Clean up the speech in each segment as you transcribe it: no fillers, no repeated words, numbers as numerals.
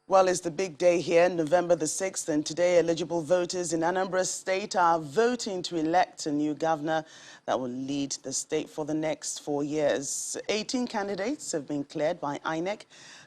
Well, it's the big day here, November the 6th, and today eligible voters in Anambra State are voting to elect a new governor that will lead the state for the next 4 years. 18 candidates have been cleared by INEC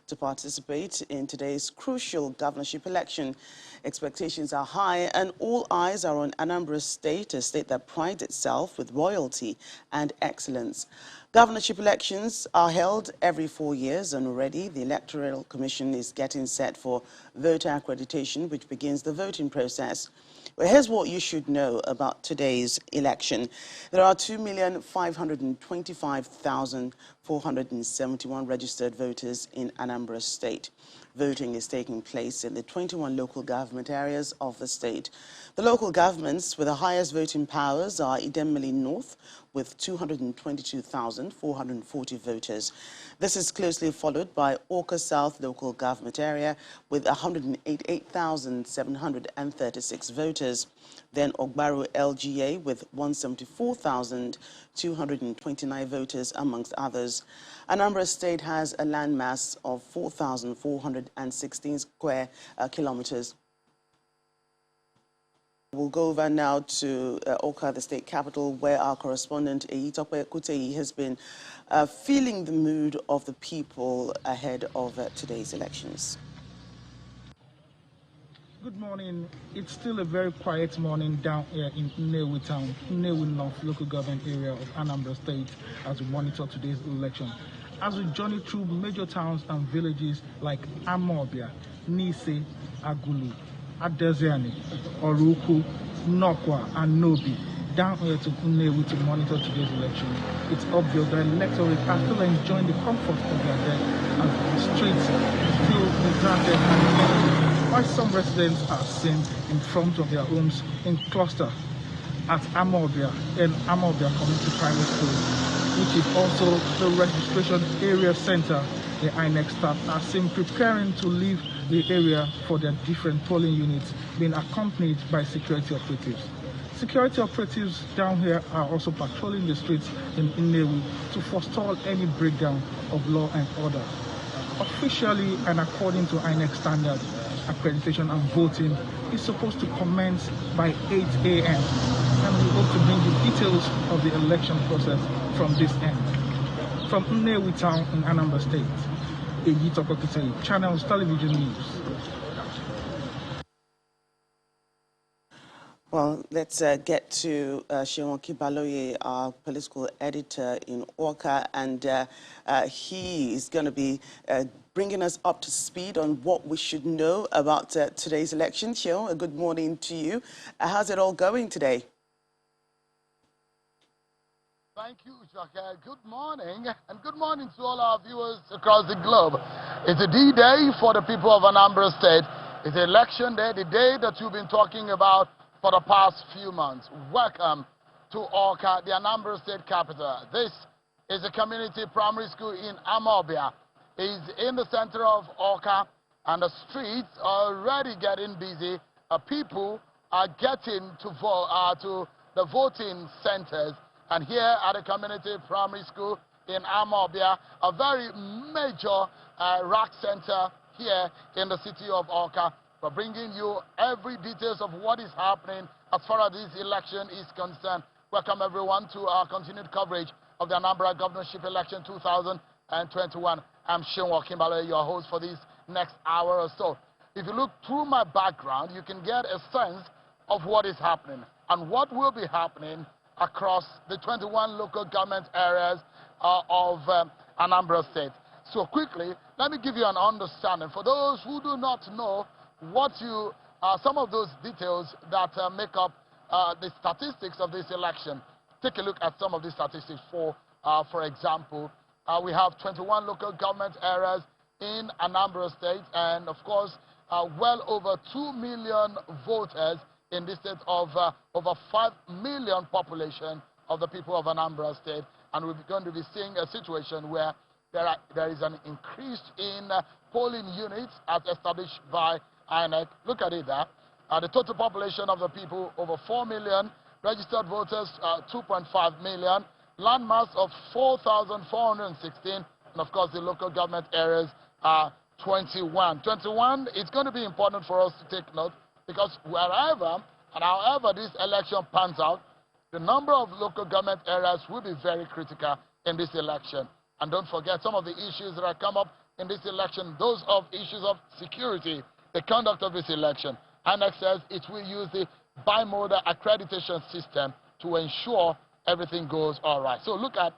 to participate in today's crucial governorship election. Expectations are high, and all eyes are on Anambra State, a state that prides itself with royalty and excellence. Governorship elections are held every 4 years, and already the Electoral Commission is getting set for voter accreditation, which begins the voting process. Well, here's what you should know about today's election. There are 2,525,471 registered voters in Anambra State. Voting is taking place in the 21 local government areas of the state. The local governments with the highest voting powers are Idemili North with 222,440 voters. This is closely followed by Awka South local government area with 188,736 voters. Then Ogbaru LGA with 174,229 voters, amongst others. Anambra State has a landmass of 4,416 square kilometers. We'll go over now to Awka, the state capital, where our correspondent Eyitope Kuteyi has been feeling the mood of the people ahead of today's elections. Good morning. It's still a very quiet morning down here in Nnewi town, Nnewi North local government area of Anambra State, as we monitor today's election. As we journey through major towns and villages like Amobia, Nise, Agulu, Adeziani, Oruku, Nokwa, and Nobi, down here to Nnewi to monitor today's election. It's obvious that electorate are still enjoying the comfort of their day as the streets still deserted and empty, while some residents are seen in front of their homes in cluster at Amobia and Amobia Community Primary School, which is also the registration area center. The INEC staff are seen preparing to leave the area for their different polling units, being accompanied by security operatives. Security operatives down here are also patrolling the streets in Nnewi to forestall any breakdown of law and order. Officially and according to INEC standards, accreditation and voting is supposed to commence by 8 a.m. and we hope to bring you details of the election process from this end. From Nnewi town in Anambra State, Eyitope Kuteyi, Channels Television News. Well, let's get to Seun Kibaloye, our political editor in Awka, and he is going to be bringing us up to speed on what we should know about today's election. Seun, a good morning to you. How's it all going today? Thank you, Shaka. Good morning, and good morning to all our viewers across the globe. It's a D-Day for the people of Anambra State. It's election day, the day that you've been talking about for the past few months. Welcome to Awka, the Anambra State capital. This is a community primary school in Amobia. It's in the center of Awka, and the streets are already getting busy. People are getting to vote to the voting centers. And here at the community primary school in Amobia, a very major rack center here in the city of Awka, for bringing you every details of what is happening as far as this election is concerned. Welcome everyone to our continued coverage of the Anambra governorship election 2021. I'm Seun Kibaloye, your host for this next hour or so. If you look through my background, you can get a sense of what is happening and what will be happening across the 21 local government areas of Anambra State. So quickly, let me give you an understanding. For those who do not know some of those details that make up the statistics of this election, take a look at some of the statistics. For example, we have 21 local government areas in Anambra State, and of course, well over 2 million voters in this state of over 5 million population of the people of Anambra State. And we're going to be seeing a situation where there is an increase in polling units as established by INEC. Look at it there. The total population of the people, over 4 million. Registered voters, 2.5 million. Landmass of 4,416. And of course, the local government areas are 21. 21, it's going to be important for us to take note because wherever and however this election pans out, the number of local government areas will be very critical in this election. And don't forget some of the issues that have come up in this election, those of issues of security, the conduct of this election. INEC says it will use the bimodal accreditation system to ensure everything goes all right. So look at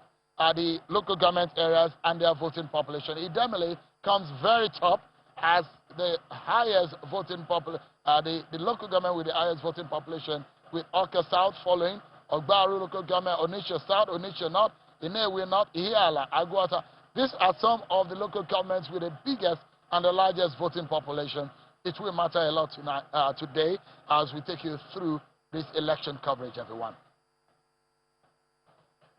the local government areas and their voting population. Idemili comes very top as the highest voting population, the local government with the highest voting population, with Oka South following, Ogbaru local government, Onitsha South, Onitsha North, Inewi North, Ihiala, Agwata. These are some of the local governments with the biggest and the largest voting population. It will matter a lot tonight, today as we take you through this election coverage, everyone.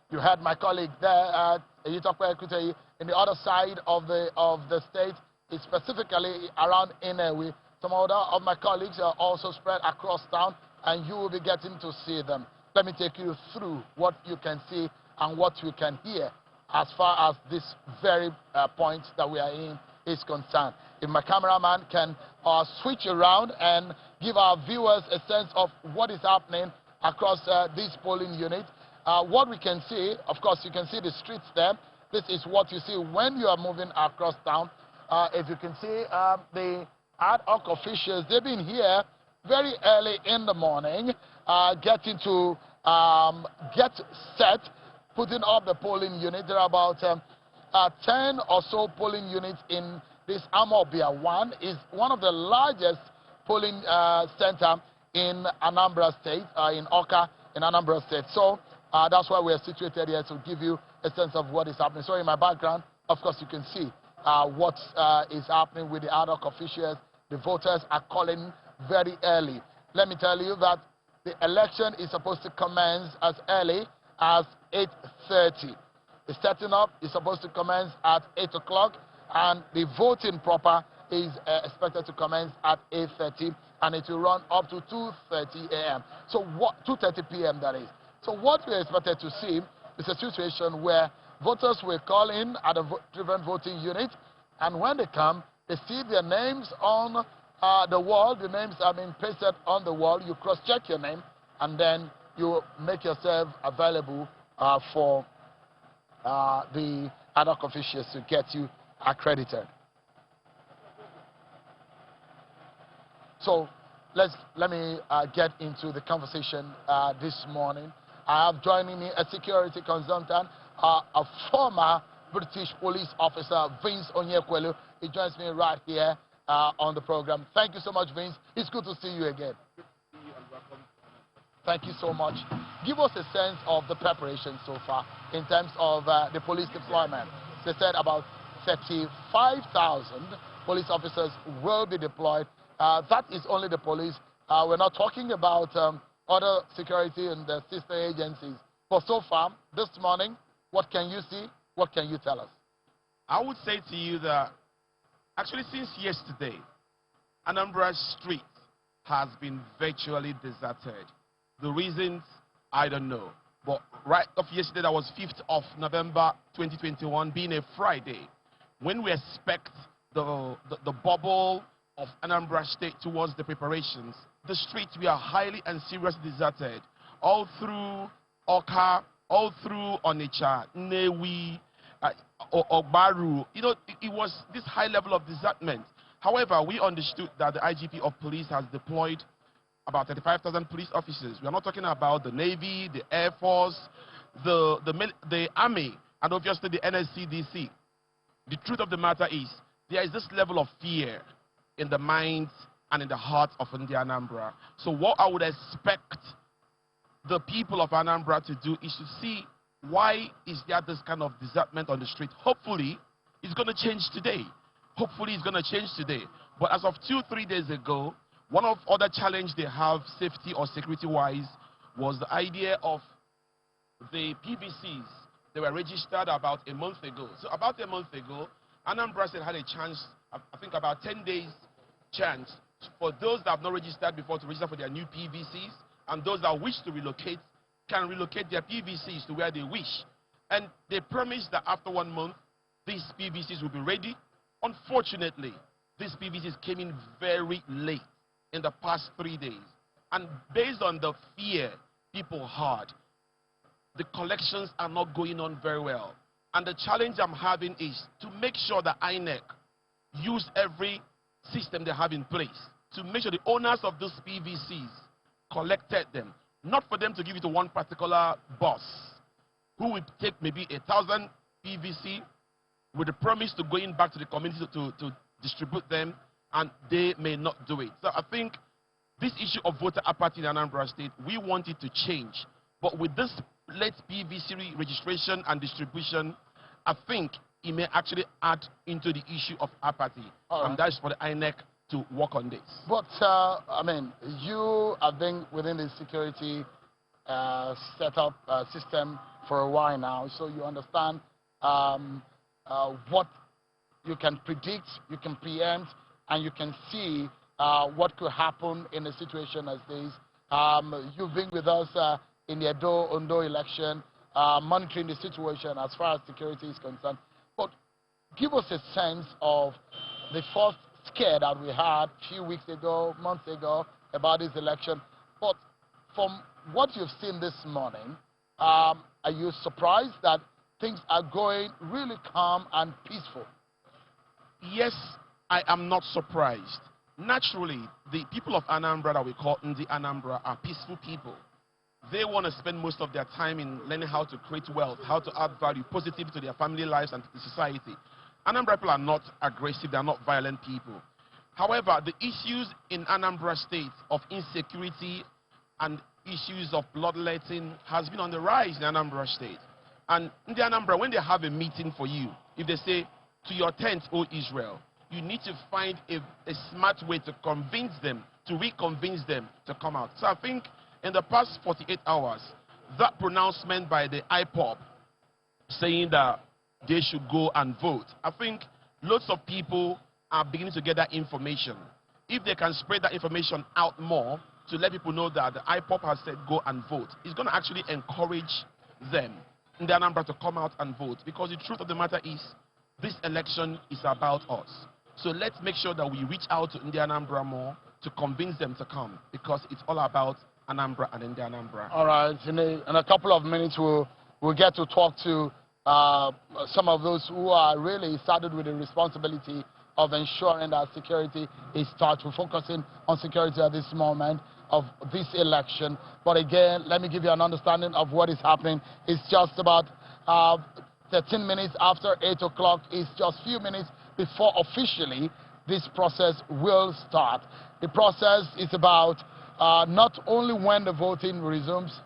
You heard my colleague there, in the other side of the state, specifically around Inewi. Some other of my colleagues are also spread across town, and you will be getting to see them. Let me take you through what you can see and what you can hear as far as this very point that we are in is concerned. If my cameraman can switch around and give our viewers a sense of what is happening across this polling unit. What we can see, of course, you can see the streets there. This is what you see when you are moving across town. If you can see the ad hoc officials, they've been here very early in the morning, getting to get set, putting up the polling unit. There are about 10 or so polling units in this Amobia. One is one of the largest polling center in Anambra State, in Oka, in Anambra State. So that's why we're situated here to give you a sense of what is happening. So in my background, of course, you can see what is happening with the ad hoc officials. The voters are calling very early. Let me tell you that the election is supposed to commence as early as 8:30. The setting up is supposed to commence at 8 o'clock, and the voting proper is expected to commence at 8:30, and it will run up to 2:30 a.m. So 2:30 p.m. that is. So what we expected to see is a situation where voters will call in at a different voting unit, and when they come, they see their names on the wall. The names are being pasted on the wall. You cross-check your name, and then you make yourself available for the ad hoc officials to get you accredited. So let me get into the conversation this morning. I have joining me a security consultant, a former British police officer, Vince Onyekwelu. He joins me right here on the program. Thank you so much, Vince. It's good to see you again. Good to see you and welcome. Thank you so much. Give us a sense of the preparation so far in terms of the police deployment. They said about 35,000 police officers will be deployed. That is only the police. We're not talking about other security and the sister agencies. But so far, this morning, what can you see? What can you tell us? I would say to you that actually since yesterday, Anambra Street has been virtually deserted. The reasons, I don't know. But right off yesterday, that was 5th of November 2021, being a Friday, when we expect the bubble of Anambra State towards the preparations, the streets were highly and seriously deserted. All through Oka, all through Onitsha, Newi, Ogbaru. You know, it was this high level of desertment. However, we understood that the IGP of police has deployed about 35,000 police officers. We are not talking about the Navy, the Air Force, the Army, and obviously the NSCDC. The truth of the matter is, there is this level of fear in the minds and in the hearts of Anambra. So what I would expect the people of Anambra to do is to see why is there this kind of desertment on the street. Hopefully, it's going to change today. Hopefully, it's going to change today. But as of 2-3 days ago, one of other challenge they have, safety or security-wise, was the idea of the PVCs. They were registered about a month ago. So about a month ago, Anambra State had a chance, I think about 10 days chance, for those that have not registered before to register for their new PVCs, and those that wish to relocate can relocate their PVCs to where they wish. And they promised that after 1 month, these PVCs will be ready. Unfortunately, these PVCs came in very late in the past 3 days. And based on the fear people had, the collections are not going on very well. And the challenge I'm having is to make sure that INEC use every system they have in place to make sure the owners of those PVCs collected them. Not for them to give it to one particular boss who would take maybe 1,000 PVC with the promise to going back to the community to distribute them, and they may not do it. So I think this issue of voter apathy in Anambra State, we want it to change. But with this late PVC registration and distribution, I think it may actually add into the issue of apathy. And that's for the INEC to work on this. But, I mean, you have been within the security setup system for a while now, so you understand what you can predict, you can preempt, and you can see what could happen in a situation as this. You've been with us in the Ondo election, monitoring the situation as far as security is concerned. But give us a sense of the first scare that we had a few weeks ago, months ago, about this election. But from what you've seen this morning, are you surprised that things are going really calm and peaceful? Yes, I am not surprised. Naturally, the people of Anambra that we call Ndi Anambra are peaceful people. They want to spend most of their time in learning how to create wealth, how to add value positive to their family lives and to the society. Anambra people are not aggressive, they are not violent people. However, the issues in Anambra State of insecurity and issues of bloodletting has been on the rise in Anambra State. And in the Anambra, when they have a meeting for you, if they say, to your tent, O Israel, you need to find a smart way to convince them, to reconvince them to come out. So I think in the past 48 hours, that pronouncement by the IPOB saying that they should go and vote, I think lots of people are beginning to get that information. If they can spread that information out more to let people know that the IPOB has said go and vote, it's going to actually encourage them in the Anambra to come out and vote. Because the truth of the matter is, this election is about us. So let's make sure that we reach out to India Anambra more to convince them to come, because it's all about Anambra and India Anambra. All right, in a couple of minutes we'll get to talk to some of those who are really saddled with the responsibility of ensuring that security is started. We're focusing on security at this moment of this election. But again, let me give you an understanding of what is happening. It's just about 13 minutes after 8 o'clock. It's just a few minutes before officially this process will start. The process is about not only when the voting resumes,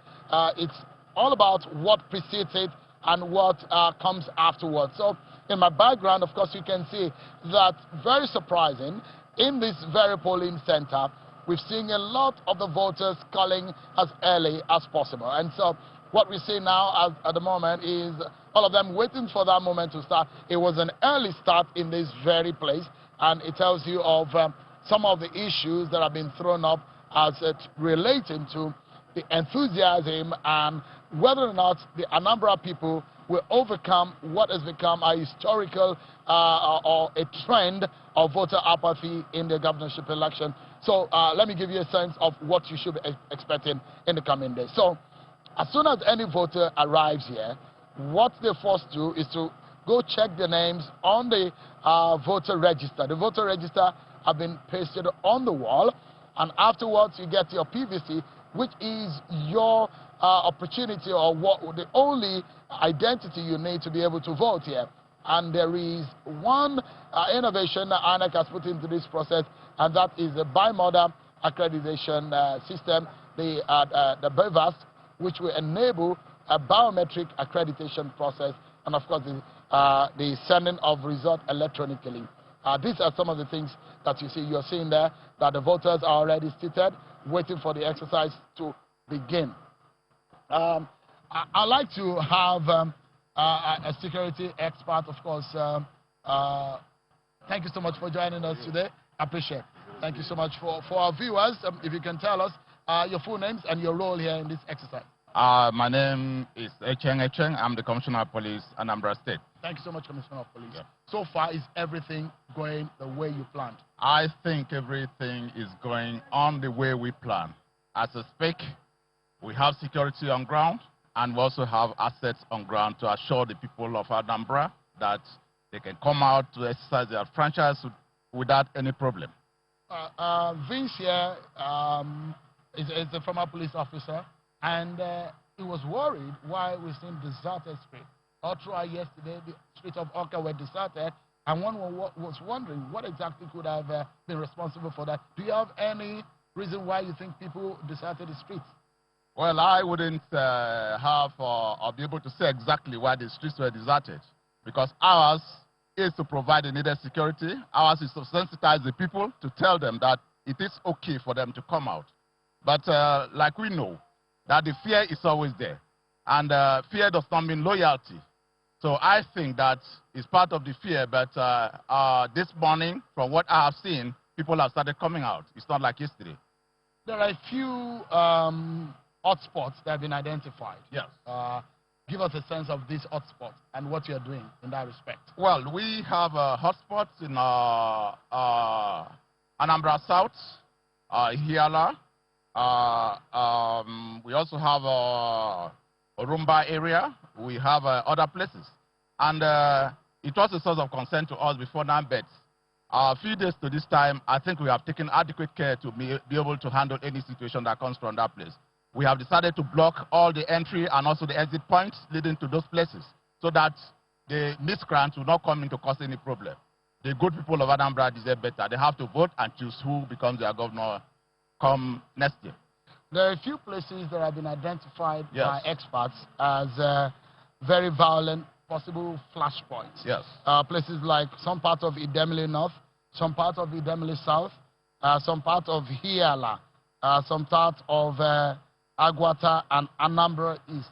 it's all about what precedes it and what comes afterwards. So in my background, of course, you can see that very surprising, in this very polling center, we've seen a lot of the voters calling as early as possible. And so what we see now at the moment is all of them waiting for that moment to start. It was an early start in this very place, and it tells you of some of the issues that have been thrown up as it relating to the enthusiasm and whether or not the Anambra people will overcome what has become a historical or a trend of voter apathy in the governorship election. So let me give you a sense of what you should be expecting in the coming days. So as soon as any voter arrives here, what they first do is to go check the names on the voter register. The voter register have been pasted on the wall, and afterwards you get your PVC, which is your opportunity or the only identity you need to be able to vote here. And there is one innovation that INEC has put into this process, and that is the bimodal accreditation system, the BEVAS, which will enable a biometric accreditation process, and of course the sending of results electronically. These are some of the things that you see. You're seeing there that the voters are already seated, waiting for the exercise to begin. I'd like to have a security expert, of course. Thank you so much for joining us today. I appreciate it. Thank you so much for our viewers. If you can tell us your full names and your role here in this exercise. My name is Echeng. I'm the Commissioner of Police, Anambra State. Thank you so much, Commissioner of Police. Yeah. So far, is everything going the way you planned? I think everything is going on the way we planned. As I speak, we have security on ground, and we also have assets on ground to assure the people of Anambra that they can come out to exercise their franchise without any problem. Vince here is a former police officer, and he was worried why we seen deserted streets. All throughout yesterday, the streets of Oka were deserted, and one was wondering what exactly could have been responsible for that. Do you have any reason why you think people deserted the streets? Well, I wouldn't have or be able to say exactly why the streets were deserted, because ours is to provide the needed security. Ours is to sensitize the people to tell them that it is okay for them to come out. But like we know, that the fear is always there. And fear does not mean loyalty. So I think that it's part of the fear, but this morning, from what I have seen, people have started coming out. It's not like yesterday. There are a few hotspots that have been identified. Yes. Give us a sense of these hotspots and what you're doing in that respect. Well, we have hotspots in Anambra South, Hiala. We also have Orumba area. We have other places. And it was a source of concern to us before now, but a few days to this time, I think we have taken adequate care to be able to handle any situation that comes from that place. We have decided to block all the entry and also the exit points leading to those places so that the miscreants will not come in to cause any problem. The good people of Anambra deserve better. They have to vote and choose who becomes their governor come next year. There are a few places that have been identified Yes. by experts as very violent possible flashpoints. Yes. Places like some part of Idemili North, some part of Idemili South, some part of Hiala, some part of Agwata and Anambra East.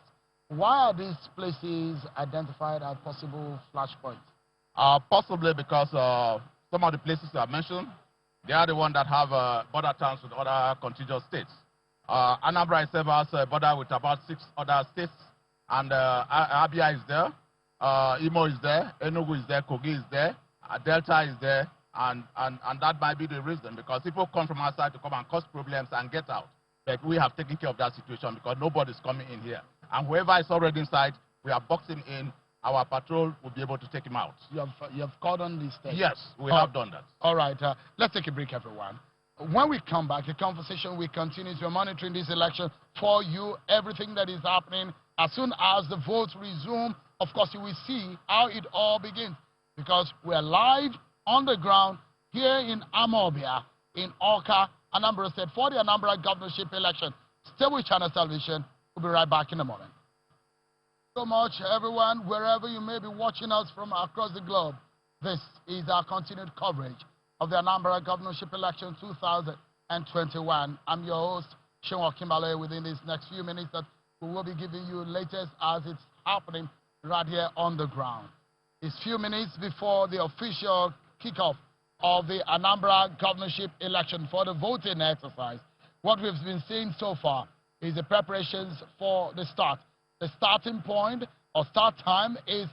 Why are these places identified as possible flashpoints? Possibly because some of the places I mentioned, they are the ones that have border towns with other contiguous states. Anambra itself has a border with about 6 other states, and Abia is there, Imo is there, Enugu is there, Kogi is there, Delta is there, and that might be the reason, because people come from outside to come and cause problems and get out. But we have taken care of that situation because nobody's coming in here. And whoever is already inside, we are boxing in. Our patrol will be able to take him out. You have cordoned the state? Yes, we have done that. All right, let's take a break, everyone. When we come back, the conversation will continue. We're monitoring this election for you, everything that is happening. As soon as the votes resume, of course, you will see how it all begins, because we're live on the ground here in Amobia, in Oka, Anambra State, for the Anambra governorship election. Stay with Channel Television. We'll be right back in a moment. So much, everyone, wherever you may be watching us from across the globe. This is our continued coverage of the Anambra governorship election 2021. I'm your host, Shenwa Kimbale. Within these next few minutes, that we will be giving you latest as it's happening right here on the ground. It's few minutes before the official kickoff of the Anambra governorship election for the voting exercise. What we've been seeing so far is the preparations for the start. The starting point or start time is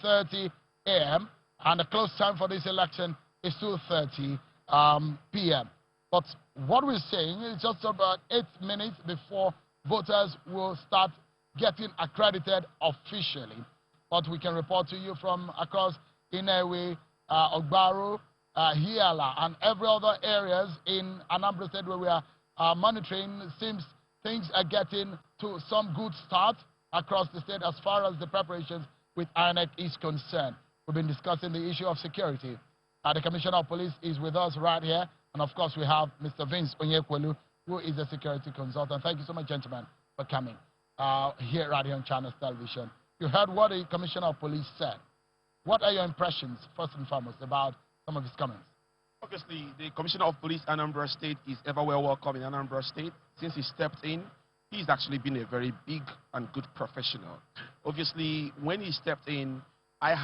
8:30 a.m. and the close time for this election is 2:30 p.m. But what we're saying is just about 8 minutes before voters will start getting accredited officially. But we can report to you from across Inewi, Ogbaru, Hiala, and every other areas in Anambra State where we are monitoring. Seems things are getting to some good start across the state as far as the preparations with INEC is concerned. We've been discussing the issue of security. The Commissioner of Police is with us right here. And of course, we have Mr. Vince Onyekwelu, who is a security consultant. Thank you so much, gentlemen, for coming here right here on Channel Television. You heard what the Commissioner of Police said. What are your impressions, first and foremost, about some of his comments? Obviously, the Commissioner of Police, Anambra State, is ever welcome in Anambra State. Since he stepped in, he's actually been a very big and good professional. Obviously, when he stepped in, I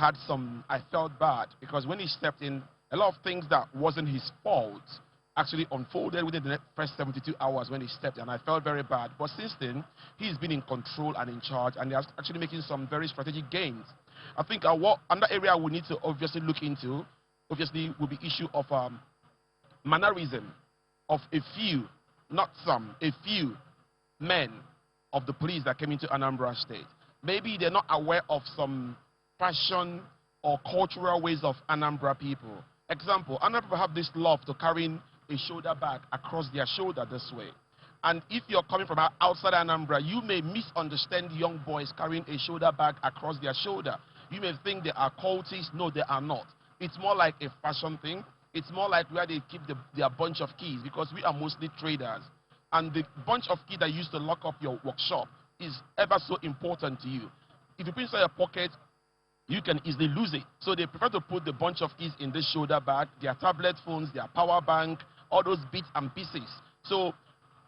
felt bad, because when he stepped in, a lot of things that wasn't his fault actually unfolded within the first 72 hours when he stepped, and I felt very bad. But since then, he's been in control and in charge, and they're actually making some very strategic gains. I think another area we need to obviously look into, obviously, will be issue of mannerism of a few, not some, a few men of the police that came into Anambra State. Maybe they're not aware of some fashion or cultural ways of Anambra people. Example, Anambra people have this love to carrying a shoulder bag across their shoulder this way. And if you're coming from outside Anambra, you may misunderstand young boys carrying a shoulder bag across their shoulder. You may think they are cultists. No, they are not. It's more like a fashion thing. It's more like where they keep their bunch of keys, because we are mostly traders. And the bunch of keys that you used to lock up your workshop is ever so important to you. If you put it inside your pocket, you can easily lose it. So they prefer to put the bunch of keys in this shoulder bag, their tablet phones, their power bank, all those bits and pieces. So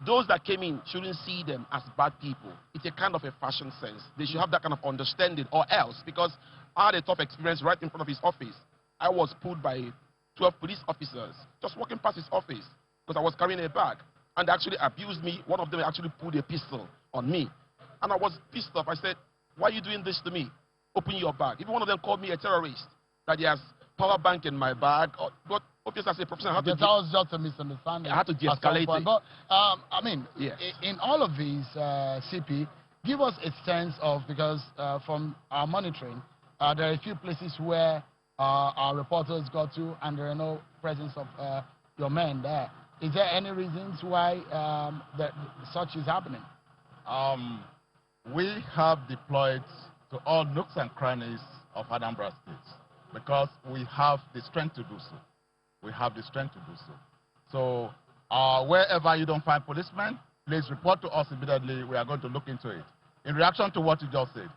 those that came in shouldn't see them as bad people. It's a kind of a fashion sense. They should have that kind of understanding, or else, because I had a tough experience right in front of his office. I was pulled by 12 police officers just walking past his office because I was carrying a bag. And they actually abused me. One of them actually pulled a pistol on me. And I was pissed off. I said, why are you doing this to me? Open your bag. Even one of them called me a terrorist, that he has power bank in my bag. But obviously, as a professional, I had to... That was just a misunderstanding. I had to de-escalate it. But, I mean, yes. In all of these, CP, give us a sense of, because from our monitoring, there are a few places where our reporters got to, and there are no presence of your men there. Is there any reasons why such is happening? We have deployed to all nooks and crannies of Anambra State because we have the strength to do so. We have the strength to do so. So wherever you don't find policemen, please report to us immediately. We are going to look into it. In reaction to what you just said,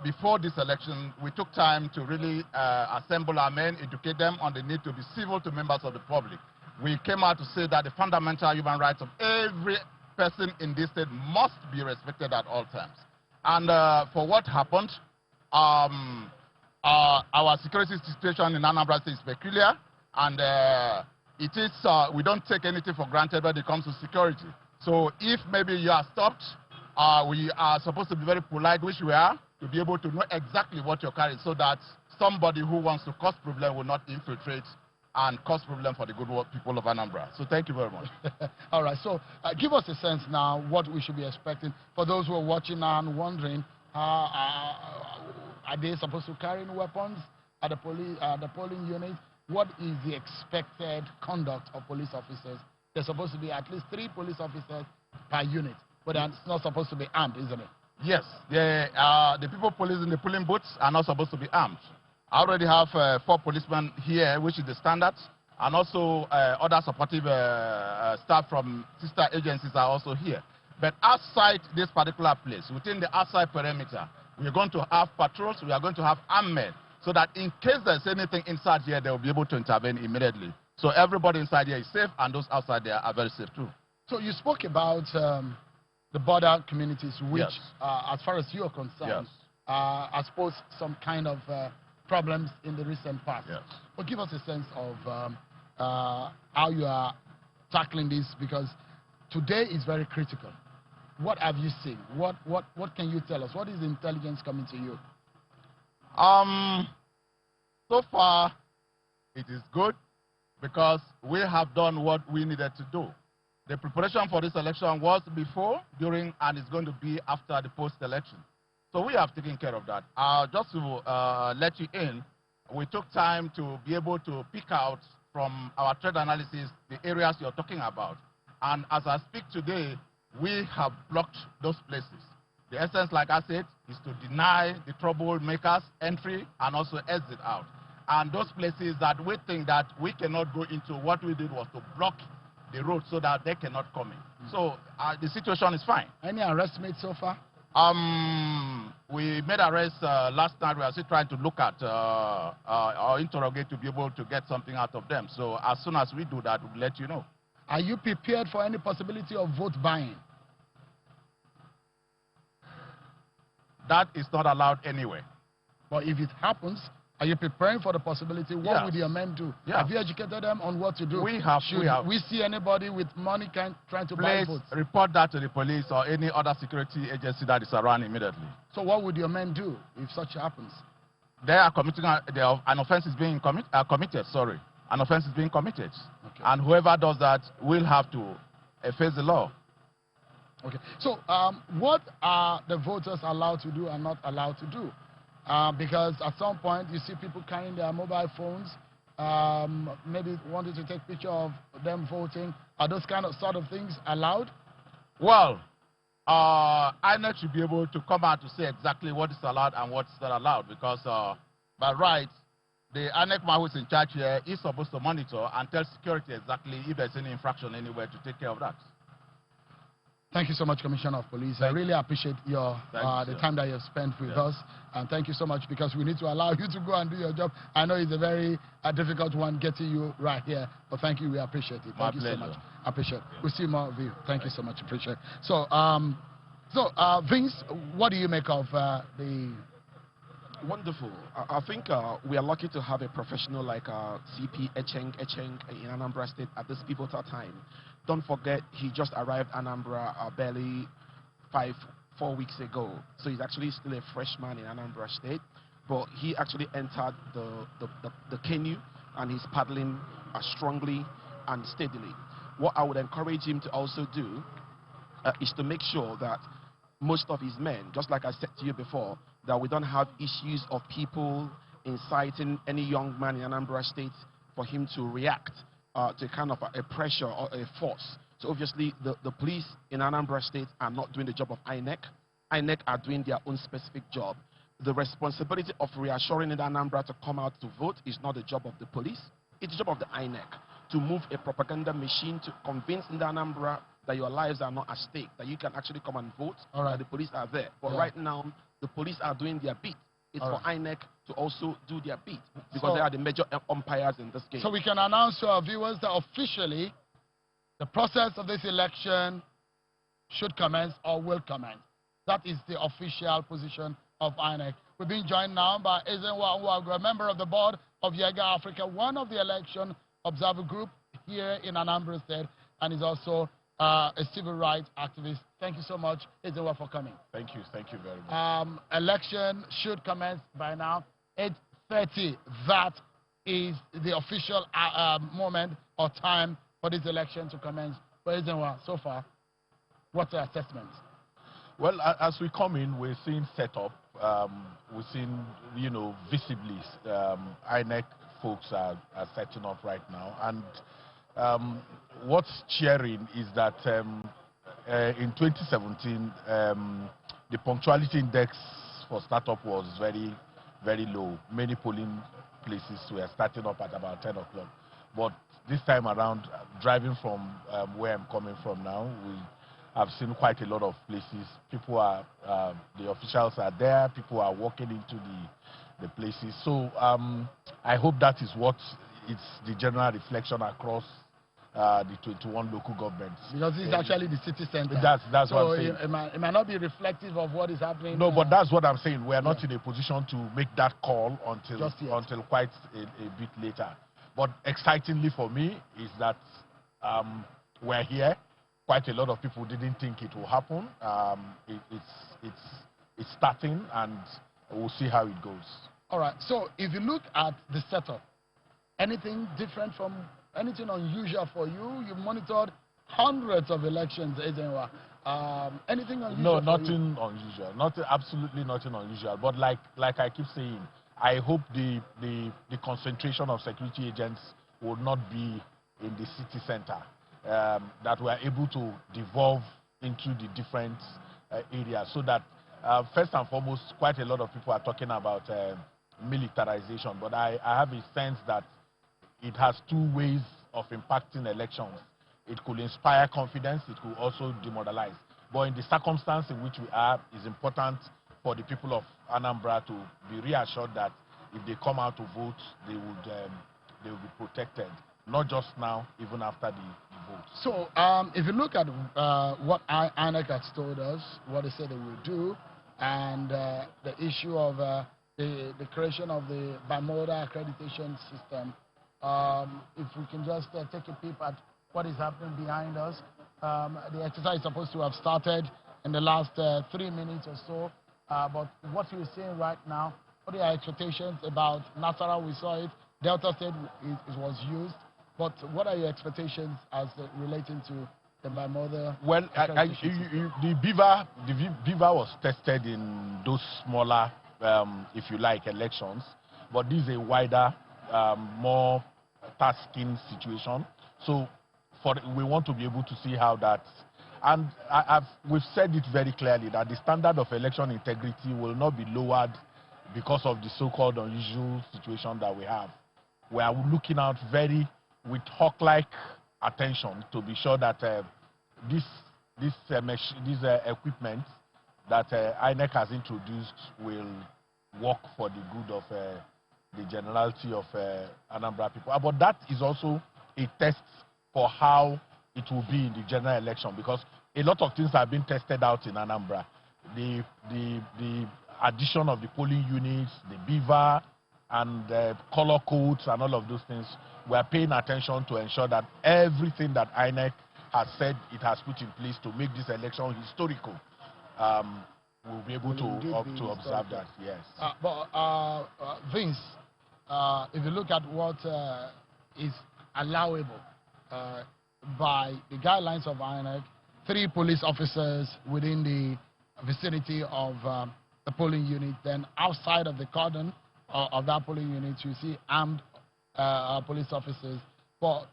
before this election, we took time to really assemble our men, educate them on the need to be civil to members of the public. We came out to say that the fundamental human rights of every person in this state must be respected at all times. And for what happened, our security situation in Anambra State is peculiar, and it is, we don't take anything for granted when it comes to security. So if maybe you are stopped, we are supposed to be very polite, which we are, to be able to know exactly what you're carrying, so that somebody who wants to cause problem will not infiltrate and cause problem for the good people of Anambra. So thank you very much. All right, so give us a sense now what we should be expecting. For those who are watching now and wondering, are they supposed to carry weapons at the polling unit? What is the expected conduct of police officers? There's supposed to be at least 3 police officers per unit, but they're not supposed to be armed, isn't it? Yes, the people policing the polling booths are not supposed to be armed. I already have 4 policemen here, which is the standard, and also other supportive staff from sister agencies are also here. But outside this particular place, within the outside perimeter, we are going to have patrols, we are going to have armed men, so that in case there's anything inside here, they will be able to intervene immediately. So everybody inside here is safe, and those outside there are very safe too. So you spoke about the border communities, which, yes, as far as you are concerned, yes, I suppose some kind of problems in the recent past. Yes. But give us a sense of how you are tackling this, because today is very critical. What have you seen? What can you tell us? What is the intelligence coming to you? So far, it is good because we have done what we needed to do. The preparation for this election was before, during, and it's going to be after the post-election. So we have taken care of that. Just to let you in, we took time to be able to pick out from our trade analysis the areas you're talking about. And as I speak today, we have blocked those places. The essence, like I said, is to deny the troublemakers entry and also exit out. And those places that we think that we cannot go into, what we did was to block the road so that they cannot come in. So the situation is fine. Any arrests made so far? We made arrests last night. We are still trying to look at or interrogate to be able to get something out of them. So as soon as we do that, we'll let you know. Are you prepared for any possibility of vote buying? That is not allowed anyway. But if it happens, Are you preparing for the possibility? What Yes. would your men do? Yes. Have you educated them on what to do? We have. We see anybody with money trying to buy Please votes? report that to the police or any other security agency that is around immediately. So what would your men do if such happens? They are committing an offense is being committed. Sorry, an offense is being committed, Okay. and whoever does that will have to face the law. Okay. So what are the voters allowed to do and not allowed to do? Because at some point you see people carrying their mobile phones, maybe wanting to take picture of them voting. Are those sort of things allowed? Well, INEC should be able to come out to say exactly what is allowed and what is not allowed, because by right, the INEC man who is in charge here is supposed to monitor and tell security exactly if there's any infraction anywhere to take care of that. Thank you so much, Commissioner of Police. I really appreciate the time that you have spent with us. And thank you so much, because we need to allow you to go and do your job. I know it's a very difficult one getting you right here. But thank you. We appreciate it. Thank you so much. Appreciate it. We'll see more of you. Thank you so much. Appreciate it. So, Vince, what do you make of the... Wonderful. I think we are lucky to have a professional like CP Echeng in Anambra State at this pivotal time. Don't forget, he just arrived Anambra barely 4 weeks ago. So he's actually still a freshman in Anambra State. But he actually entered the canoe, and he's paddling strongly and steadily. What I would encourage him to also do is to make sure that most of his men, just like I said to you before, that we don't have issues of people inciting any young man in Anambra State for him to react to kind of a pressure or a force. So obviously the police in Anambra State are not doing the job of INEC. INEC are doing their own specific job. The responsibility of reassuring in Anambra to come out to vote is not the job of the police. It's the job of the INEC to move a propaganda machine to convince in Anambra that your lives are not at stake, that you can actually come and vote, that the police are there. But right now, the police are doing their bit. It's for INEC to also do their bit, because they are the major umpires in this game. So we can announce to our viewers that officially the process of this election should commence or will commence. That is the official position of INEC. We're being joined now by Ezenwa Nwagwe, a member of the board of Yega Africa, one of the election observer group here in Anambra State, and is also a civil rights activist. Thank you so much, Ezenwa, for coming. Thank you very much. Election should commence by now, 8:30. That is the official moment or time for this election to commence. But Ezenwa, so far, what's your assessment? Well, as we come in, we're seeing setup. We're seeing, visibly, INEC folks are setting up right now. And what's cheering is that in 2017, the punctuality index for startup was very, very low. Many polling places were starting up at about 10 o'clock. But this time around, driving from where I'm coming from now, I've seen quite a lot of places. People are, the officials are there. People are walking into the places. So I hope that is what it's the general reflection across the 21 local governments. Because this is actually the city center. That's so what I'm saying. It might not be reflective of what is happening. No, but that's what I'm saying. We are not in a position to make that call until quite a bit later. But excitingly for me is that we're here. Quite a lot of people didn't think it will happen. It's starting, and we'll see how it goes. All right. So if you look at the setup, anything different from anything unusual for you? You've monitored hundreds of elections, Ezenwa. Anything unusual? No, nothing unusual. Absolutely nothing unusual. But like I keep saying, I hope the concentration of security agents will not be in the city center. That we are able to devolve into the different areas, so that first and foremost, quite a lot of people are talking about militarization, but I have a sense that it has two ways of impacting elections. It could inspire confidence, it could also demoralize. But in the circumstance in which we are, it's important for the people of Anambra to be reassured that if they come out to vote, they will be protected. Not just now, even after the vote. So, if you look at what INEC has told us, what they said they will do, and the issue of the the creation of the bimodal accreditation system. If we can just take a peep at what is happening behind us. The exercise is supposed to have started in the last 3 minutes or so, but what you're seeing right now, what are your expectations about Nasarawa? We saw it, Delta State it was used, but what are your expectations as relating to the bimodal? Well, the beaver was tested in those smaller, if you like, elections, but this is a wider, more tasking situation. So we want to be able to see how that, and we've said it very clearly that the standard of election integrity will not be lowered because of the so-called unusual situation that we have. We are looking out with hawk-like attention to be sure that this equipment that INEC has introduced will work for the good of the generality of Anambra people. But that is also a test for how it will be in the general election, because a lot of things have been tested out in Anambra. The addition of the polling units, the beaver, and the color codes and all of those things. We are paying attention to ensure that everything that INEC has said it has put in place to make this election historical, we'll be able to observe that, yes. Vince, if you look at what is allowable by the guidelines of INEC, 3 police officers within the vicinity of the polling unit, then outside of the cordon of that polling unit, you see armed police officers. But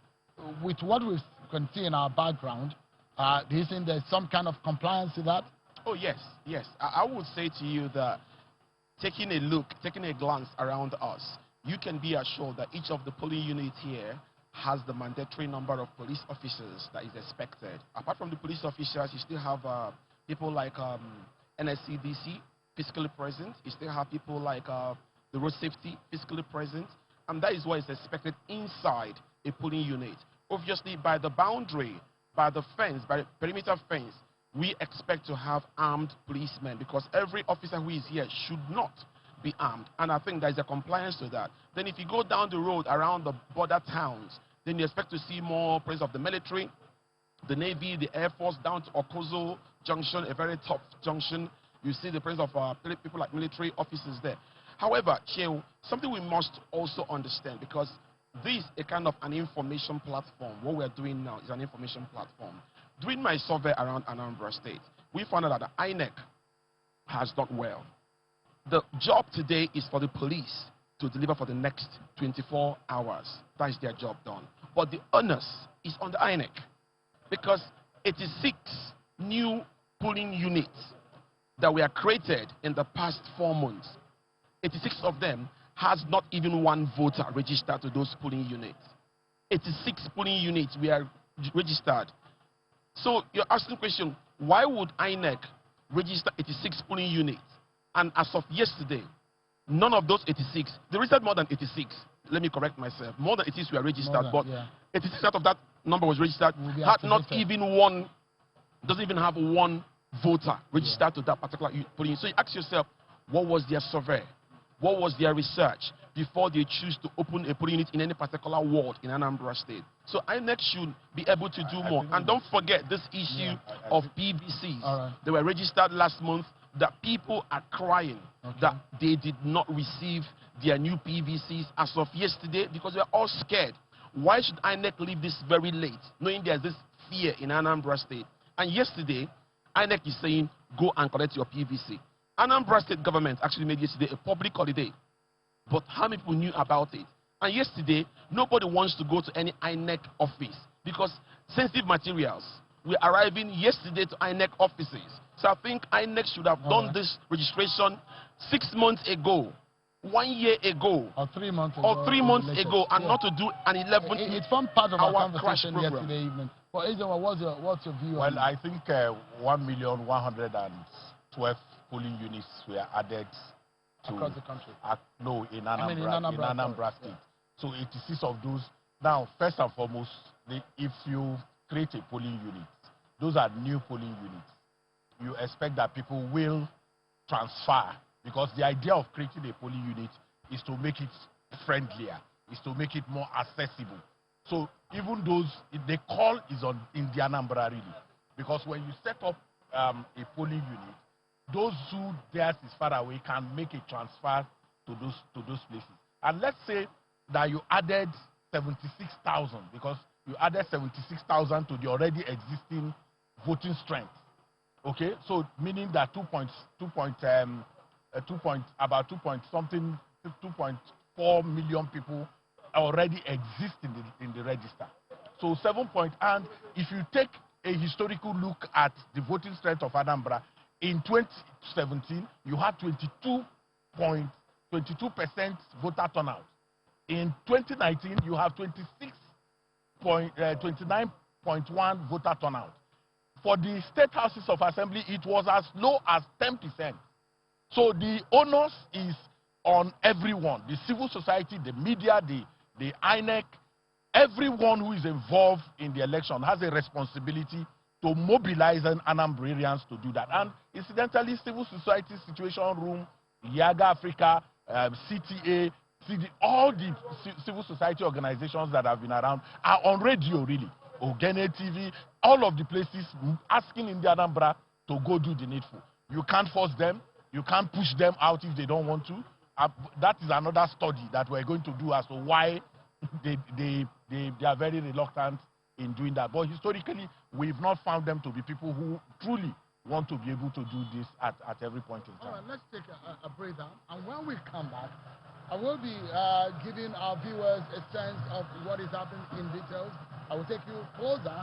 with what we can see in our background, do you think there's some kind of compliance to that? Oh, yes, yes. I would say to you that taking a glance around us, you can be assured that each of the polling units here has the mandatory number of police officers that is expected. Apart from the police officers, you still have people like NSCDC physically present. You still have people like the road safety physically present. And that is what is expected inside a polling unit. Obviously, by the boundary, by the fence, by the perimeter fence, we expect to have armed policemen, because every officer who is here should not be armed. And I think there is a compliance to that. Then if you go down the road around the border towns, then you expect to see more presence of the military, the Navy, the Air Force, down to Okozo Junction, a very tough junction. You see the presence of people like military officers there. However, Chew, something we must also understand, because this is a kind of an information platform. What we're doing now is an information platform. During my survey around Anambra State, we found out that the INEC has done well. The job today is for the police to deliver for the next 24 hours. That is their job done. But the onus is on the INEC, because 86 new polling units that were created in the past 4 months, 86 of them has not even one voter registered to those polling units. 86 polling units were registered. So you're asking the question, why would INEC register 86 polling units? And as of yesterday, none of those 86, they registered more than 86. Let me correct myself. More than 86 were registered, but 86 out of that number was registered, had not even one, doesn't even have one voter registered to that particular polling unit. So you ask yourself, what was their survey? What was their research before they choose to open a polling unit in any particular ward in Anambra State? So INEC should be able to do more. And don't forget this issue of PVCs. They were registered last month, that people are crying that they did not receive their new PVCs as of yesterday, because we are all scared. Why should INEC leave this very late, knowing there's this fear in Anambra State? And yesterday, INEC is saying, go and collect your PVC. Anambra State government actually made yesterday a public holiday. But how many people knew about it? And yesterday, nobody wants to go to any INEC office, because sensitive materials were arriving yesterday to INEC offices. So I think INEC should have done this registration 6 months ago, 1 year ago, or 3 months ago, and not to do an 11 It formed part of our conversation yesterday evening. But Izoma, what's your view on Well, I think 1,112 polling units were added to across the country. No, in Anambra State. So 86 of those. Now, first and foremost, if you create a polling unit, those are new polling units. You expect that people will transfer because the idea of creating a polling unit is to make it friendlier, is to make it more accessible. So even those, the call is on in the Anambra really, because when you set up a polling unit, those who theirs is far away can make a transfer to those places. And let's say that you added 76,000, because you added 76,000 to the already existing voting strength. Okay, so meaning that 2.4 million people already exist in the register. So and if you take a historical look at the voting strength of Anambra, in 2017 you had 22% voter turnout. In 2019 you have 29.1 voter turnout. For the state houses of assembly, it was as low as 10%. So the onus is on everyone, the civil society, the media, the INEC, everyone who is involved in the election has a responsibility to mobilize Anambrarians to do that. And incidentally, civil society situation room, Yaga Africa, CTA, CD, all the civil society organizations that have been around are on radio really. Ogene TV, all of the places asking in the Anambra to go do the needful. You can't force them, you can't push them out if they don't want to. That is another study that we're going to do as to why they are very reluctant in doing that. But historically, we've not found them to be people who truly want to be able to do this at every point in time. All right, let's take a breather. And when we come back, I will be giving our viewers a sense of what is happening in details. I will take you closer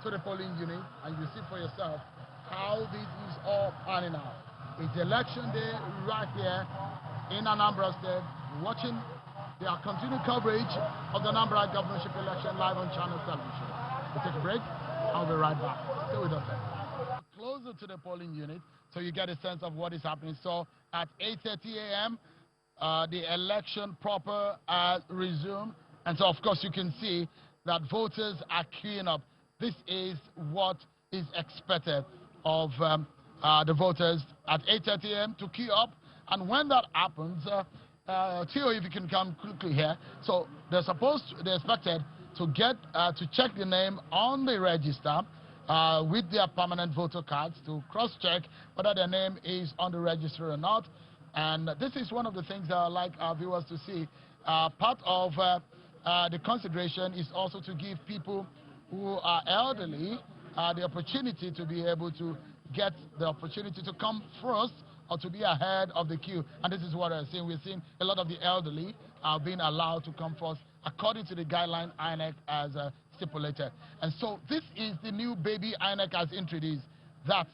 to the polling unit, and you see for yourself how this is all panning out. It's election day right here in Anambra State, watching their continued coverage of the Anambra governorship election live on Channel Television. We'll take a break. I'll be right back. Stay with us. Closer to the polling unit, so you get a sense of what is happening. So at 8:30 a.m., the election proper resumed, and so of course you can see that voters are queuing up. This is what is expected of the voters at 8:30 a.m. to queue up, and when that happens, Theo, if you can come quickly here. So they're expected to get to check the name on the register with their permanent voter cards to cross-check whether their name is on the register or not. And this is one of the things that I like our viewers to see. Part of the consideration is also to give people who are elderly the opportunity to be able to get the opportunity to come first or to be ahead of the queue. And this is what I'm seeing. We're seeing a lot of the elderly are being allowed to come first according to the guideline INEC has stipulated. And so this is the new baby INEC has introduced. That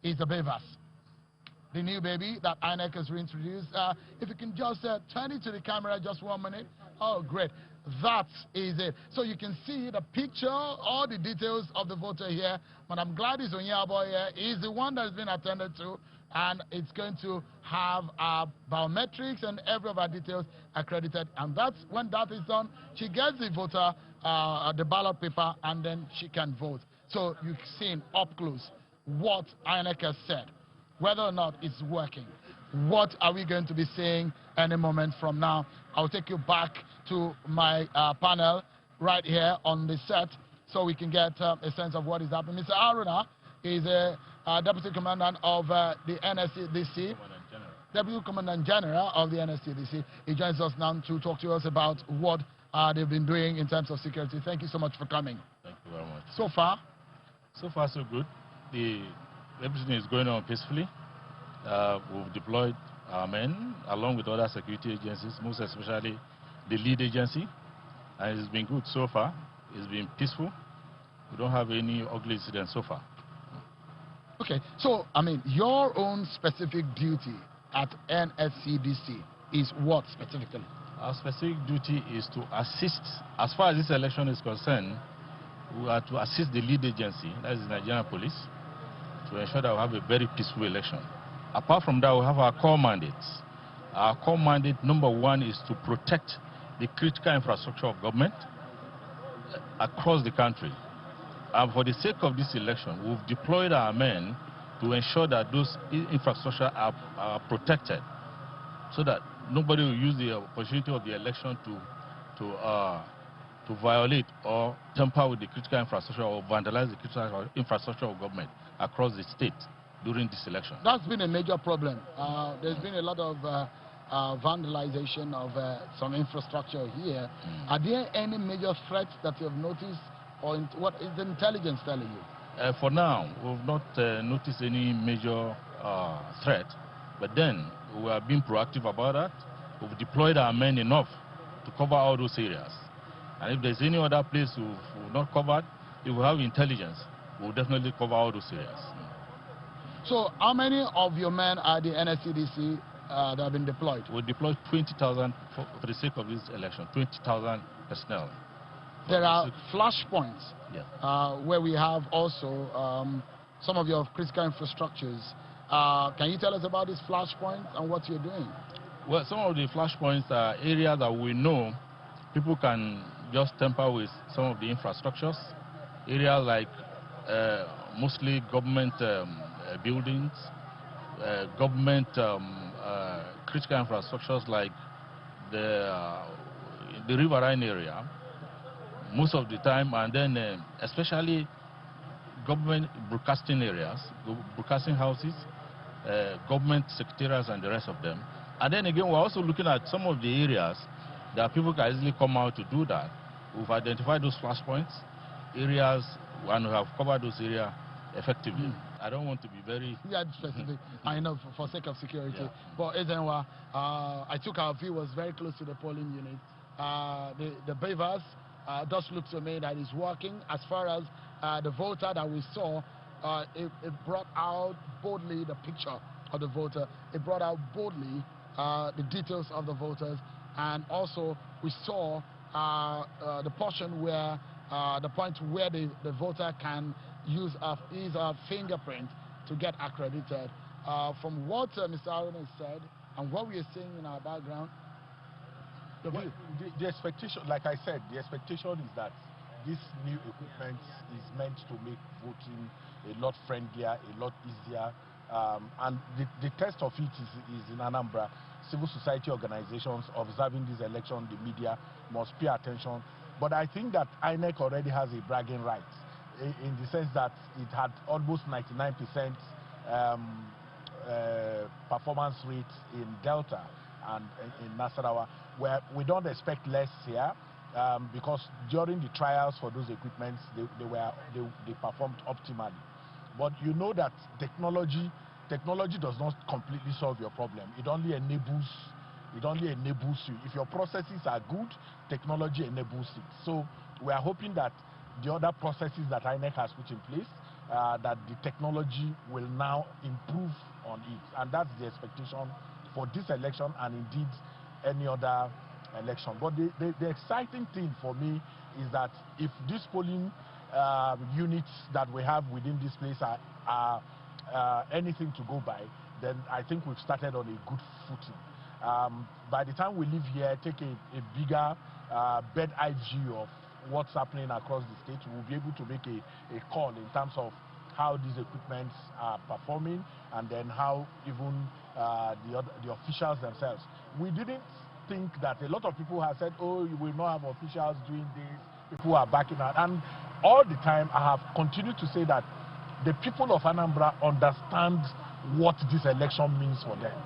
is the BAVAS. The new baby that INEC has reintroduced. If you can just turn it to the camera just 1 minute. Oh, great. That is it. So you can see the picture, all the details of the voter here. Madam Gladys Onyabo here is the one that's been attended to, and it's going to have biometrics and every of our details accredited. And that's when that is done, she gets the voter, the ballot paper, and then she can vote. So you've seen up close what INEC has said, whether or not it's working. What are we going to be seeing any moment from now? I'll take you back to my panel right here on the set so we can get a sense of what is happening. Mr. Aruna is a Deputy Commandant of the NSCDC. Deputy Commandant General of the NSCDC. He joins us now to talk to us about what they've been doing in terms of security. Thank you so much for coming. Thank you very much. So far? So far, so good. Everything is going on peacefully. We've deployed our men along with other security agencies, most especially the lead agency, and it's been good so far. It's been peaceful. We don't have any ugly incidents so far. Okay, so I mean, your own specific duty at NSCDC is what specifically? Our specific duty is to assist, as far as this election is concerned, we are to assist the lead agency, that is the Nigerian police, to ensure that we have a very peaceful election. Apart from that, we have our core mandates. Our core mandate, number one, is to protect the critical infrastructure of government across the country. And for the sake of this election, we've deployed our men to ensure that those infrastructure are protected. so that nobody will use the opportunity of the election to violate or tamper with the critical infrastructure or vandalize the critical infrastructure of government across the state during this election. That's been a major problem. There's been a lot of vandalization of some infrastructure here. Are there any major threats that you have noticed, or what is the intelligence telling you? For now, we've not noticed any major threat, but then we are being proactive about that. We've deployed our men enough to cover all those areas. And if there's any other place we've not covered, if we have intelligence, we'll definitely cover all those areas. So how many of your men are the NSCDC that have been deployed? We deployed 20,000 for the sake of this election, 20,000 personnel. There are flashpoints where we have also some of your critical infrastructures. Can you tell us about these flashpoints and what you're doing? Well, some of the flashpoints are areas that we know people can just tamper with some of the infrastructures. Areas like mostly government buildings, government critical infrastructures like the riverine area, most of the time, and then especially government broadcasting areas, broadcasting houses, government secretariats and the rest of them. And then again, we're also looking at some of the areas that people can easily come out to do that. We've identified those flashpoints, areas, and we have covered those areas effectively. I don't want to be very specific. I know for sake of security. But Ezenwa, I took our viewers very close to the polling unit. The beavers does look to me that is working. As far as the voter that we saw, it brought out boldly the picture of the voter. It brought out boldly the details of the voters, and also we saw the portion where the point where the voter can use his fingerprint to get accredited. From what Mr. Aaron has said and what we are seeing in our background, the expectation, like I said, the expectation is that this new equipment is meant to make voting a lot friendlier, a lot easier. And the test of it is in Anambra. Civil society organizations observing this election, the media must pay attention. But I think that INEC already has a bragging right in the sense that it had almost 99% performance rate in Delta and in Nasarawa, where we don't expect less here because during the trials for those equipments, they performed optimally. But you know that technology does not completely solve your problem. It only enables you. If your processes are good, technology enables it. So we are hoping that the other processes that INEC has put in place, that the technology will now improve on it. And that's the expectation for this election and indeed any other election. But the exciting thing for me is that if these polling units that we have within this place are anything to go by, then I think we've started on a good footing. By the time we leave here, take a bigger bird-eye view of what's happening across the state, we'll be able to make a call in terms of how these equipments are performing, and then how even the officials themselves. We didn't think that a lot of people have said, oh, you will not have officials doing this, people are backing out. And all the time I have continued to say that the people of Anambra understand what this election means for them,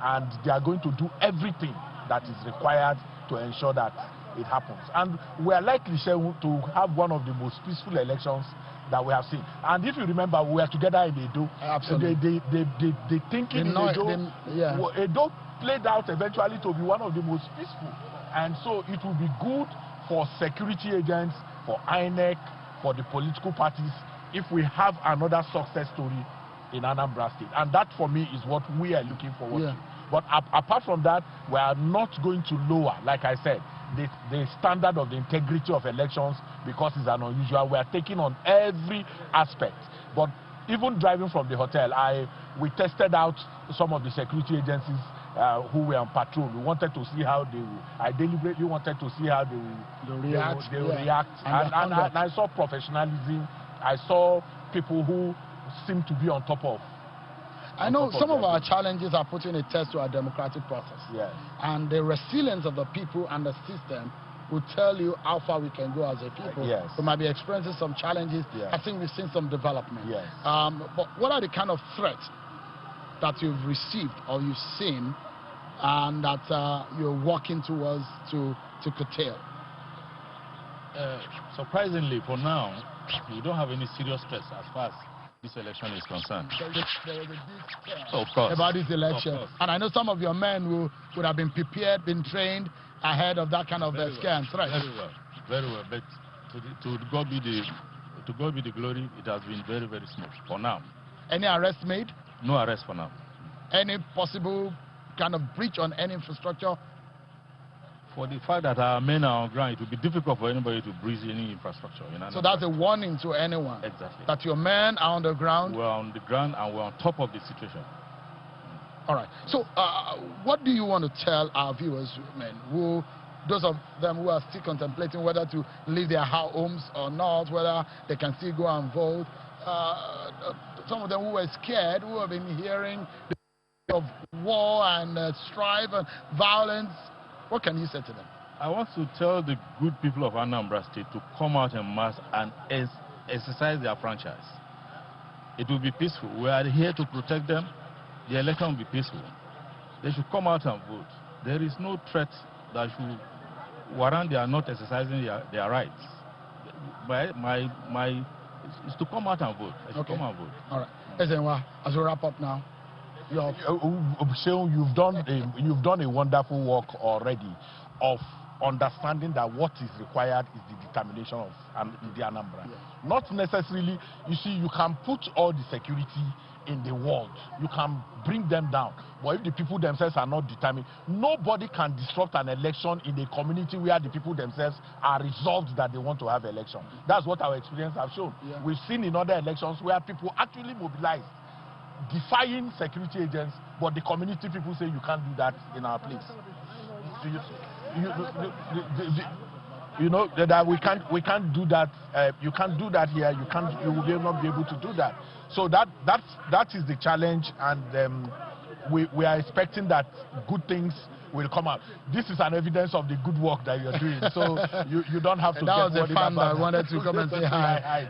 and they are going to do everything that is required to ensure that it happens. And we are likely to have one of the most peaceful elections that we have seen. And if you remember, we were together in Edo. Absolutely. The thinking in Edo, Edo played out eventually to be one of the most peaceful. And so it will be good for security agents, for INEC, for the political parties, if we have another success story in Anambra State. And that, for me, is what we are looking forward to. But apart from that, we are not going to lower, like I said, the standard of the integrity of elections because it's an unusual. We are taking on every aspect. But even driving from the hotel, we tested out some of the security agencies who were on patrol. We wanted to see how they will. I deliberately wanted to see how they will react. And I saw professionalism. I saw people who seem to be on top of I know some of our challenges are putting a test to our democratic process. Yes. And the resilience of the people and the system will tell you how far we can go as a people. Yes. We might be experiencing some challenges. Yes. I think we've seen some development. Yes. But what are the kind of threats that you've received or you've seen and that you're working towards to curtail? Surprisingly, for now, we don't have any serious stress as far as this election is concerned. There is a big scare Of course. about this election. Of course. And I know some of your men who would have been prepared, been trained ahead of that kind of scare and threat. Very well. Very well. But to God be the glory, it has been very, very smooth for now. Any arrest made? No arrest for now. Any possible kind of breach on any infrastructure? For the fact that our men are on ground, it will be difficult for anybody to breach any infrastructure. So that's a warning to anyone. Exactly. That your men are on the ground. We're on the ground and we're on top of the situation. All right. So what do you want to tell our viewers, men, those of them who are still contemplating whether to leave their homes or not, whether they can still go and vote? Some of them who were scared, who have been hearing of war and strife and violence. What can you say to them? I want to tell the good people of Anambra State to come out en masse and exercise their franchise. It will be peaceful. We are here to protect them. The election will be peaceful. They should come out and vote. There is no threat that should warrant they are not exercising their rights. Is to come out and vote. They should come out and vote. All right. Ezenwa, as we wrap up now, you've done a wonderful work already of understanding that what is required is the determination of the Anambra. Yes. Not necessarily, you see, you can put all the security in the world, you can bring them down, but if the people themselves are not determined, nobody can disrupt an election in a community where the people themselves are resolved that they want to have election. That's what our experience have shown. Yeah. We've seen in other elections where people actually mobilized, defying security agents, but the community people say you can't do that in our place. You know that we can't do that. You can't do that here. You will not be able to do that. So that is the challenge, and we are expecting that good things will come out. This is an evidence of the good work that you're doing. So you don't have to. That get was a fan that wanted to come and say hi.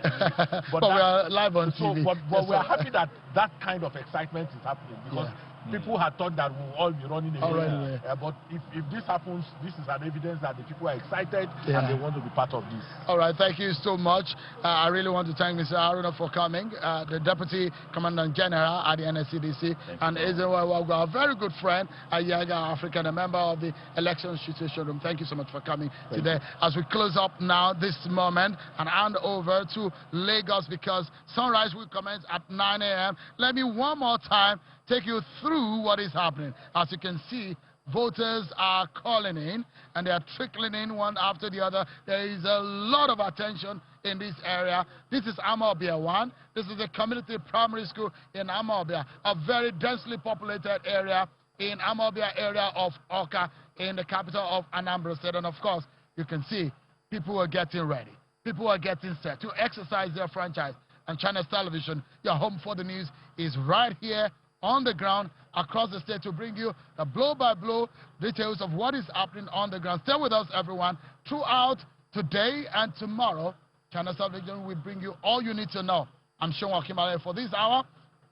But we are live on TV. But we are happy that that kind of excitement is happening, because people had thought that we'll all be running away. But if this happens, this is an evidence that the people are excited and they want to be part of this. All right, thank you so much. I really want to thank Mr. Haruna for coming, the Deputy Commandant General at the NSCDC, and Ezenwa, a very good friend at Yaga African, a member of the Election Situation Room. Thank you so much for coming today. As we close up now this moment and hand over to Lagos, because sunrise will commence at 9 a.m. Let me one more time take you through what is happening. As you can see, voters are calling in and they are trickling in one after the other. There is a lot of attention in this area. This is Amobia 1. This is a community primary school in Amobia, a very densely populated area in Amobia area of Oka, in the capital of Anambra State. And of course, you can see people are getting ready. People are getting set to exercise their franchise. And China's Television, your home for the news, is right here on the ground across the state to bring you the blow-by-blow details of what is happening on the ground. Stay with us, everyone. Throughout today and tomorrow, China's Television will bring you all you need to know. I'm Sean Wakimale for this hour.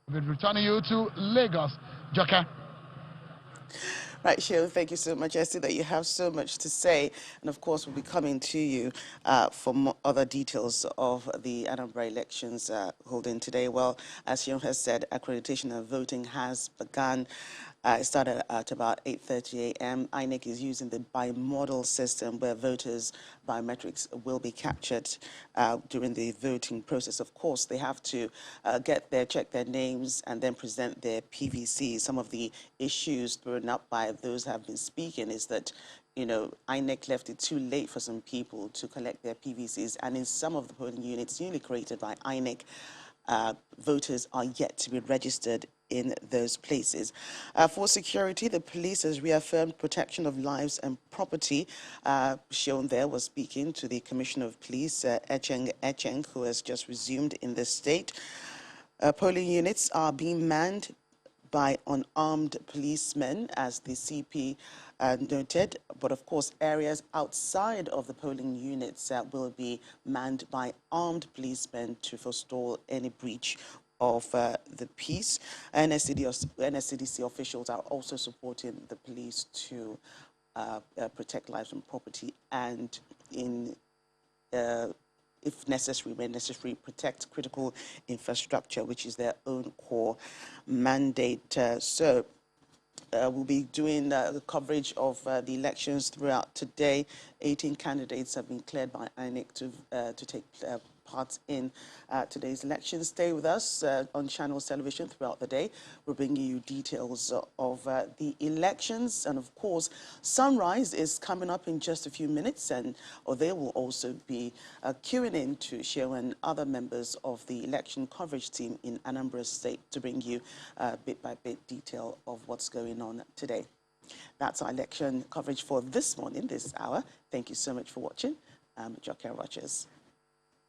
We'll be returning you to Lagos. Joker. Right, Sheila, thank you so much. I see that you have so much to say. And of course, we'll be coming to you for other details of the Anambra elections holding today. Well, as Sheila has said, accreditation and voting has begun. It started at about 8:30 a.m. INEC is using the bimodal system where voters' biometrics will be captured during the voting process. Of course, they have to check their names and then present their PVCs. Some of the issues thrown up by those who have been speaking is that, you know, INEC left it too late for some people to collect their PVCs, and in some of the polling units newly created by INEC, voters are yet to be registered in those places. For security, the police has reaffirmed protection of lives and property. Shown there was speaking to the Commissioner of Police, Echeng, who has just resumed in the state. Polling units are being manned by unarmed policemen, as the CP noted. But of course, areas outside of the polling units will be manned by armed policemen to forestall any breach of the peace. NSCDC officials are also supporting the police to protect lives and property, and if necessary, when necessary, protect critical infrastructure, which is their own core mandate. We'll be doing the coverage of the elections throughout today. 18 candidates have been cleared by INEC to take part in today's elections. Stay with us on Channels Television throughout the day. We're bringing you details of the elections, and of course, Sunrise is coming up in just a few minutes, or they will also be queuing in to share and other members of the election coverage team in Anambra State to bring you bit by bit detail of what's going on today. That's our election coverage for this morning, this hour. Thank you so much for watching. I'm Joker Rogers.